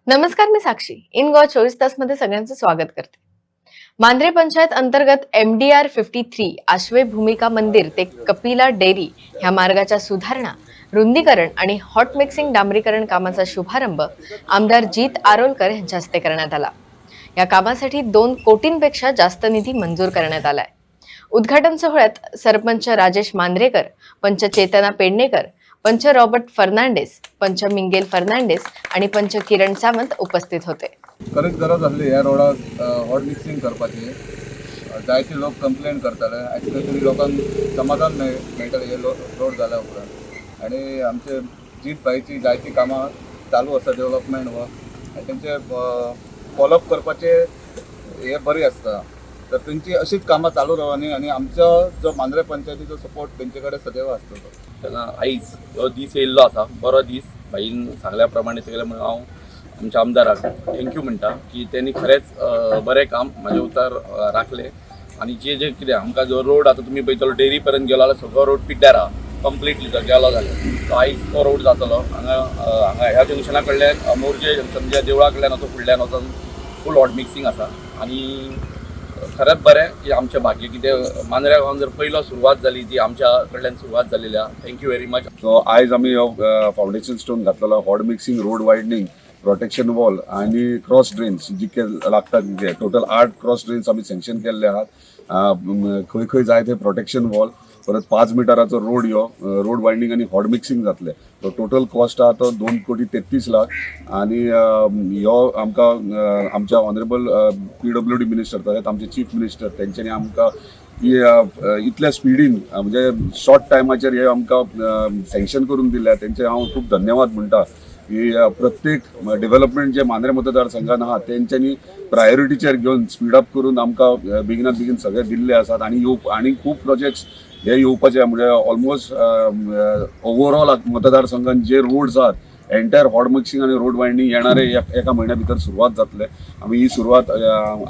नमस्कार, मी साक्षी. इन गोवा 24 तास मध्ये सगळ्यांचं स्वागत करते. मांद्रे पंचायत अंतर्गत MDR 53 आश्वे भूमिका मंदिर ते कपिला डेअरी ह्या मार्गाच्या सुधारणा, रुंदीकरण आणि हॉट मिक्सिंग डांबरीकरण कामाचा शुभारंभ आमदार जीत आरोलकर यांच्या हस्ते करण्यात आला. या कामासाठी 2 कोटींपेक्षा जास्त निधी मंजूर करण्यात आलाय. उद्घाटन सोहळ्यात सरपंच राजेश मांद्रेकर, पंच चेतना पेडणेकर, पंच रॉबर्ट फर्नांडिस, पंच मिंगेल फर्नांडिस आणि पंच किरण सावंत उपस्थित होते. खरेंच गरज आसली ह्या रोडाक हॉट मिक्सिंग करपाची. जायते लोक कंप्लेंट करताले, एक्चुअली लोकांक समाधान मेळटलें हे रोड जाल्या उपरांत. आनी आमचे जीत भाईची जायती कामां चालू आसा, डेव्हलपमेंट वर्क, आनी तेंचे फॉलोअप करपाचे हे बरी आसता. तर तेंची अशीच कामां चालू रावनी आनी आमचो जो मांद्रे पंचायतीचो सपोर्ट तेंचे कडेन सदैव आसतलो. तेन्ना आयज हो दीस येयल्लो आसा, बरो दीस. भाईन सांगल्या प्रमाणे तेगेले म्हणून हांव आमच्या आमदाराक थँक्यू म्हणटा की त्यांनी खरेंच बरें काम म्हाजे उतार राखले. आनी जे जे कितें आमकां जो रोड आतां तुमी पळयतलो डेअरी पर्यंत गेलो जाल्यार सगळो रोड पिड्ड्यार आहा, कंप्लिटली जर गेलो जाल्यार. तो आयज तो रोड जातलो. हांगा ह्या जंक्शना कडल्यान मोरजे जंक्शन म्हणजे देवळा कडल्यान वचून फुडल्यान वचून फूल हॉट मिक्सिंग आसा. आनी खरेंच बरें की आमचें भाग्य कितें मांद्रे गांवांत जर पयलो सुरवात जाली ती आमच्या कडल्यान सुरवात जालेली आहा. Thank you very much. सो आयज आमी फावंडेशन स्टोन घातलेलो hot mixing, road widening, protection wall आणि क्रॉस ड्रेन्स जितके लागतात तितके टोटल 8 क्रॉस ड्रेन्स आम्ही सँक्शन केल्ले आहात. खंय खंय जाय ते प्रोटेक्शन वॉल, परत 5 मिटराचो रोड रोड वायडनींग आणि हॉट मिक्सिंग जातले. तो टोटल कॉस्ट आहा तो 2,33,00,000. आणि ह्यो आमकां आमच्या ऑनरेबल PWD मिनिस्टर तशेंच आमचे चीफ मिनिस्टर तेंच्यांनी आमकां इतल्या स्पिडीन म्हणजे शॉर्ट टायमाचेर हे आमकां सँक्शन करून दिल्या. तेंचे हांव खूब धन्यवाद म्हणटा की प्रत्येक डेव्हलपमेंट जे मांद्रे मतदारसंघान आहा तेंच्यांनी प्रायोरिटीचेर घेवन स्पीड अप करून आमकां बेगिनात बेगीन सगळे दिल्ले आसात. आणि खूब प्रोजेक्ट्स हे येवपाचे म्हणजे ऑलमोस्ट ओवरऑल मतदारसंघात जे रोड्स आहात एंटायर हॉट मिक्सिंग आणि रोड वायडनींग येणारे एका महिन्या भितर सुरवात जातले. आम्ही ही सुरवात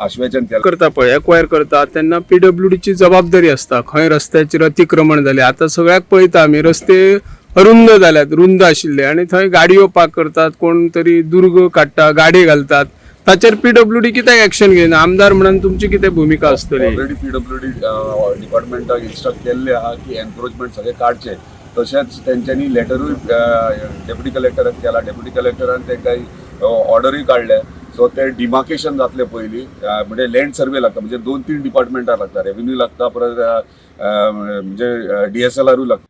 आश्वेच्यान करता पळय एक्वायर करता तेन्ना PWDची जबाबदारी असता. खंय रस्त्याचेर अतिक्रमण जाले, आता सगळ्याक पळयता आमी रस्ते अरुंद जाल्यात, रुंद आशिल्ले आणि थंय गाडयो पार्क करतात, कोण तरी दुर्ग काडटा, गाडे घालतात. ताचेर PWD कित्याक एक्शन घेयना? आमदार म्हणून तुमची कितें भूमिका आसतली? ऑलरेडी PWD डिपार्टमेंटाक इन्स्ट्रक्ट केल्ले आहा की एनक्रोचमेंट सगळे काडचे. तशेंच तेंच्यांनी लेटरूय डेप्युटी कलेक्टराक केला. डेप्युटी कलेक्टरान तेंकां ऑर्डरूय काडले. सो ते डिमार्केशन जातले पयलीं. म्हणजे लँड सर्वे लागता, म्हणजे 2-3 डिपार्टमेंटाक लागता. रेव्हेन्यू लागता, परत म्हणजे DSLRूय लागता.